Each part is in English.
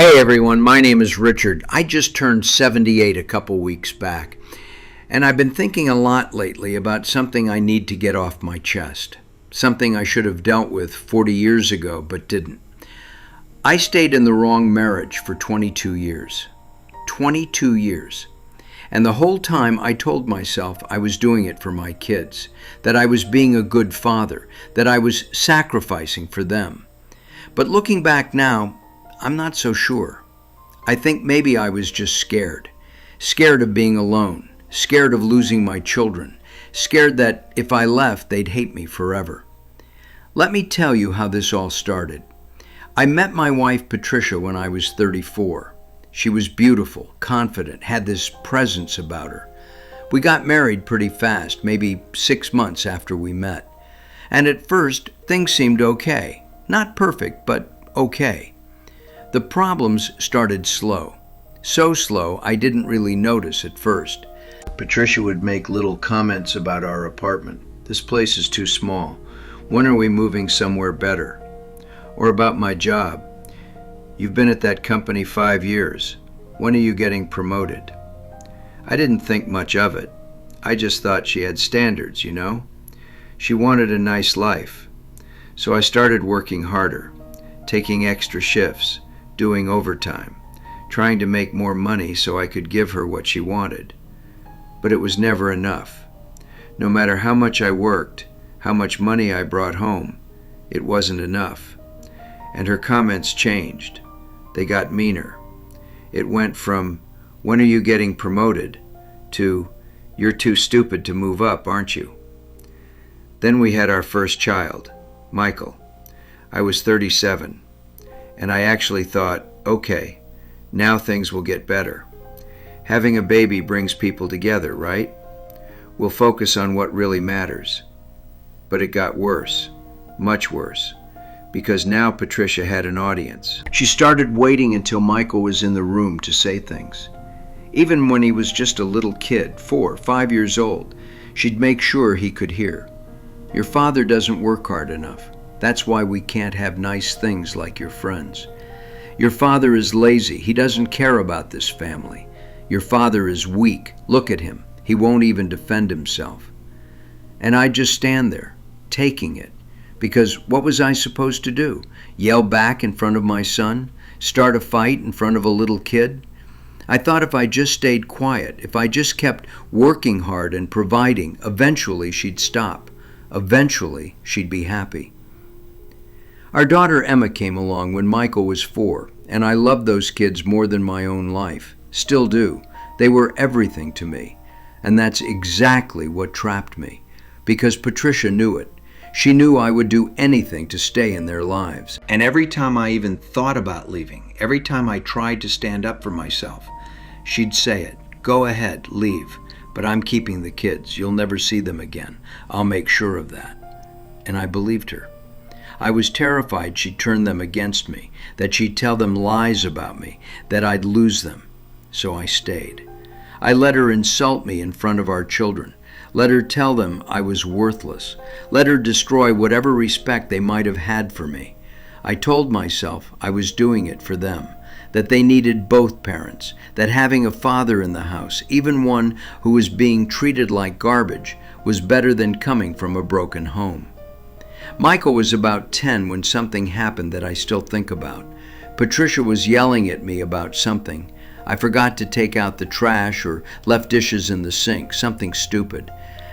Hey everyone, my name is Richard. I just turned 78 a couple weeks back, and I've been thinking a lot lately about something I need to get off my chest. Something I should have dealt with 40 years ago, but didn't. I stayed in the wrong marriage for 22 years. 22 years. And the whole time I told myself I was doing it for my kids, that I was being a good father, that I was sacrificing for them. But looking back now, I'm not so sure. I think maybe I was just scared. Scared of being alone. Scared of losing my children. Scared that if I left, they'd hate me forever. Let me tell you how this all started. I met my wife Patricia when I was 34. She was beautiful, confident, had this presence about her. We got married pretty fast, maybe 6 months after we met. And at first, things seemed okay. Not perfect, but okay. The problems started slow. So slow, I didn't really notice at first. Patricia would make little comments about our apartment. This place is too small. When are we moving somewhere better? Or about my job. You've been at that company 5 years. When are you getting promoted? I didn't think much of it. I just thought she had standards, you know? She wanted a nice life. So I started working harder, taking extra shifts, doing overtime, trying to make more money so I could give her what she wanted. But it was never enough. No matter how much I worked, how much money I brought home, it wasn't enough. And her comments changed. They got meaner. It went from, "When are you getting promoted?" to, "You're too stupid to move up, aren't you?" Then we had our first child, Michael. I was 37. And I actually thought, okay, now things will get better. Having a baby brings people together, right? We'll focus on what really matters. But it got worse, much worse, because now Patricia had an audience. She started waiting until Michael was in the room to say things. Even when he was just a little kid, 4, 5 years old, she'd make sure he could hear. "Your father doesn't work hard enough. That's why we can't have nice things like your friends. Your father is lazy. He doesn't care about this family. Your father is weak. Look at him. He won't even defend himself." And I'd just stand there, taking it. Because what was I supposed to do? Yell back in front of my son? Start a fight in front of a little kid? I thought if I just stayed quiet, if I just kept working hard and providing, eventually she'd stop. Eventually she'd be happy. Our daughter Emma came along when Michael was 4, and I loved those kids more than my own life. Still do. They were everything to me. And that's exactly what trapped me. Because Patricia knew it. She knew I would do anything to stay in their lives. And every time I even thought about leaving, every time I tried to stand up for myself, she'd say it. "Go ahead, leave. But I'm keeping the kids. You'll never see them again. I'll make sure of that." And I believed her. I was terrified she'd turn them against me, that she'd tell them lies about me, that I'd lose them. So I stayed. I let her insult me in front of our children. Let her tell them I was worthless. Let her destroy whatever respect they might have had for me. I told myself I was doing it for them, that they needed both parents, that having a father in the house, even one who was being treated like garbage, was better than coming from a broken home. Michael was about 10 when something happened that I still think about. Patricia was yelling at me about something. I forgot to take out the trash or left dishes in the sink, something stupid.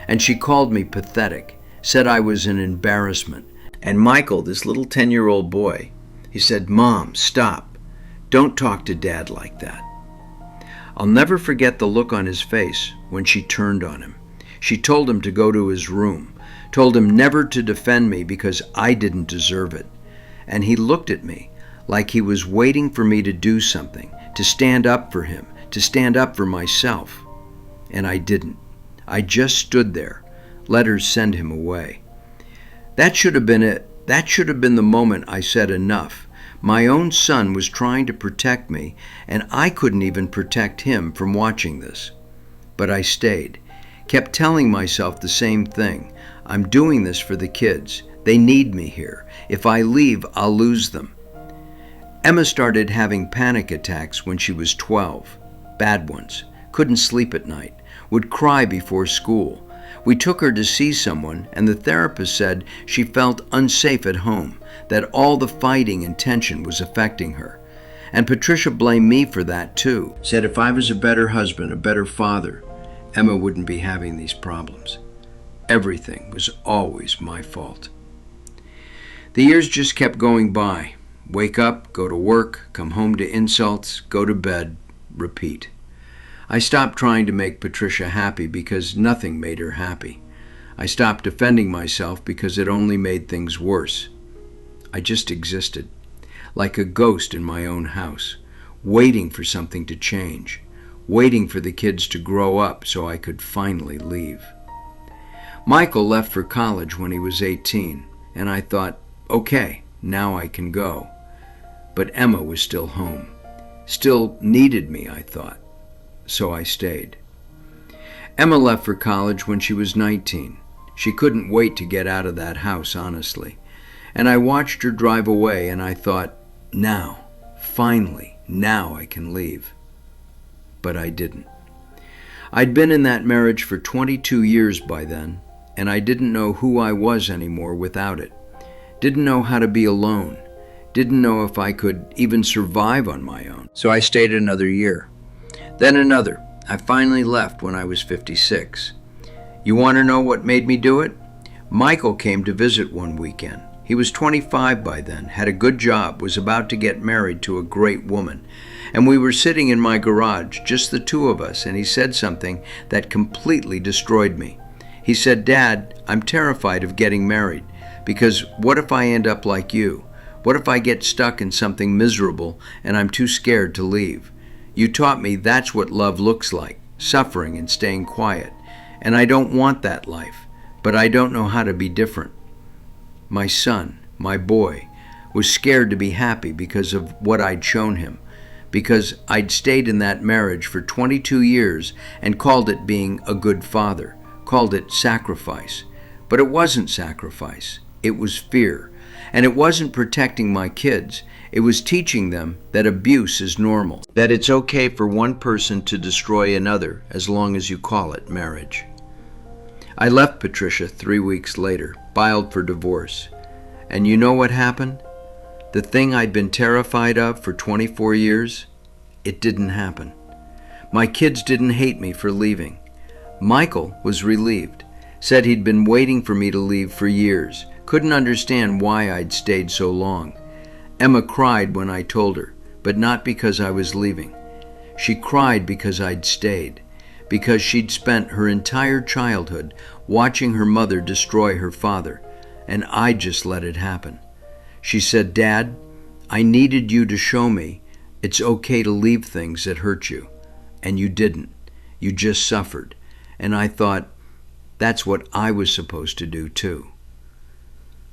And she called me pathetic, said I was an embarrassment. And Michael, this little 10-year-old boy, he said, "Mom, stop. Don't talk to Dad like that." I'll never forget the look on his face when she turned on him. She told him to go to his room. Told him never to defend me because I didn't deserve it. And he looked at me like he was waiting for me to do something, to stand up for him, to stand up for myself. And I didn't. I just stood there, let her send him away. That should have been it. That should have been the moment I said enough. My own son was trying to protect me, and I couldn't even protect him from watching this. But I stayed, kept telling myself the same thing. I'm doing this for the kids. They need me here. If I leave, I'll lose them. Emma started having panic attacks when she was 12, bad ones, couldn't sleep at night, would cry before school. We took her to see someone, and the therapist said she felt unsafe at home, that all the fighting and tension was affecting her. And Patricia blamed me for that too. Said if I was a better husband, a better father, Emma wouldn't be having these problems. Everything was always my fault. The years just kept going by. Wake up, go to work, come home to insults, go to bed, repeat. I stopped trying to make Patricia happy because nothing made her happy. I stopped defending myself because it only made things worse. I just existed, like a ghost in my own house, waiting for something to change, waiting for the kids to grow up so I could finally leave. Michael left for college when he was 18, and I thought, okay, now I can go. But Emma was still home, still needed me, I thought, so I stayed. Emma left for college when she was 19. She couldn't wait to get out of that house, honestly. And I watched her drive away, and I thought, now, finally, now I can leave. But I didn't. I'd been in that marriage for 22 years by then, and I didn't know who I was anymore without it. Didn't know how to be alone. Didn't know if I could even survive on my own. So I stayed another year. Then another. I finally left when I was 56. You want to know what made me do it? Michael came to visit one weekend. He was 25 by then, had a good job, was about to get married to a great woman. And we were sitting in my garage, just the two of us, and he said something that completely destroyed me. He said, "Dad, I'm terrified of getting married, because what if I end up like you? What if I get stuck in something miserable and I'm too scared to leave? You taught me that's what love looks like, suffering and staying quiet. And I don't want that life, but I don't know how to be different." My son, my boy, was scared to be happy because of what I'd shown him, because I'd stayed in that marriage for 22 years and called it being a good father, called it sacrifice. But it wasn't sacrifice, it was fear. And it wasn't protecting my kids, it was teaching them that abuse is normal, that it's okay for one person to destroy another as long as you call it marriage. I left Patricia 3 weeks later, filed for divorce. And you know what happened? The thing I'd been terrified of for 24 years, it didn't happen. My kids didn't hate me for leaving. Michael was relieved, said he'd been waiting for me to leave for years, couldn't understand why I'd stayed so long. Emma cried when I told her, but not because I was leaving. She cried because I'd stayed, because she'd spent her entire childhood watching her mother destroy her father, and I just let it happen. She said, "Dad, I needed you to show me it's okay to leave things that hurt you, and you didn't. You just suffered." And I thought, that's what I was supposed to do too.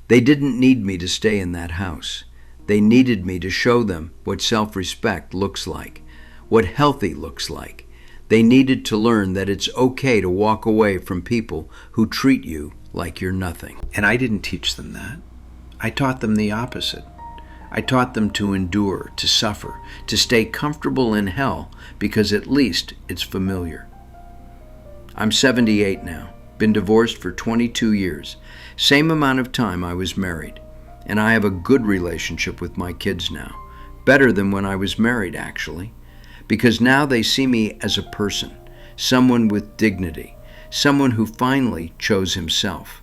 They didn't need me to stay in that house. They needed me to show them what self-respect looks like, what healthy looks like. They needed to learn that it's okay to walk away from people who treat you like you're nothing. And I didn't teach them that. I taught them the opposite. I taught them to endure, to suffer, to stay comfortable in hell because at least it's familiar. I'm 78 now, been divorced for 22 years, same amount of time I was married, and I have a good relationship with my kids now, better than when I was married actually, because now they see me as a person, someone with dignity, someone who finally chose himself.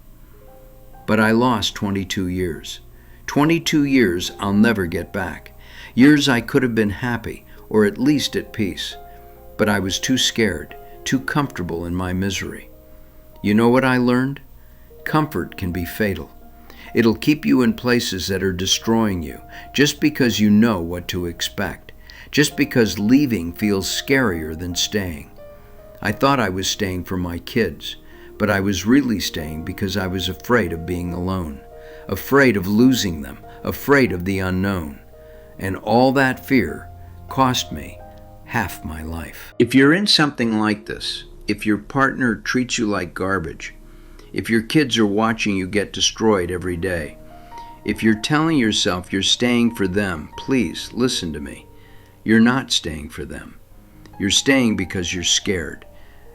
But I lost 22 years. 22 years I'll never get back. Years I could have been happy, or at least at peace. But I was too scared, too comfortable in my misery. You know what I learned? Comfort can be fatal. It'll keep you in places that are destroying you, just because you know what to expect, just because leaving feels scarier than staying. I thought I was staying for my kids, but I was really staying because I was afraid of being alone, afraid of losing them, afraid of the unknown. And all that fear cost me half my life. If you're in something like this, if your partner treats you like garbage, if your kids are watching you get destroyed every day, If you're telling yourself you're staying for them, please listen to me. You're not staying for them. You're staying because you're scared.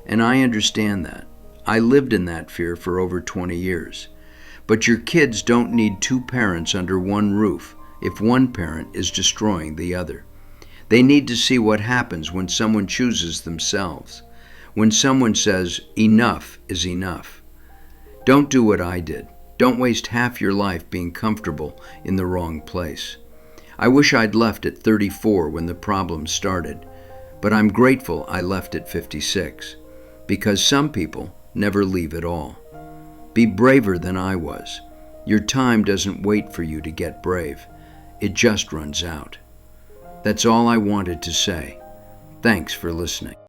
And I understand that. I lived in that fear for over 20 years. But your kids don't need two parents under one roof if one parent is destroying the other. They need to see what happens when someone chooses themselves, when someone says, enough is enough. Don't do what I did. Don't waste half your life being comfortable in the wrong place. I wish I'd left at 34 when the problem started, but I'm grateful I left at 56, because some people never leave at all. Be braver than I was. Your time doesn't wait for you to get brave. It just runs out. That's all I wanted to say. Thanks for listening.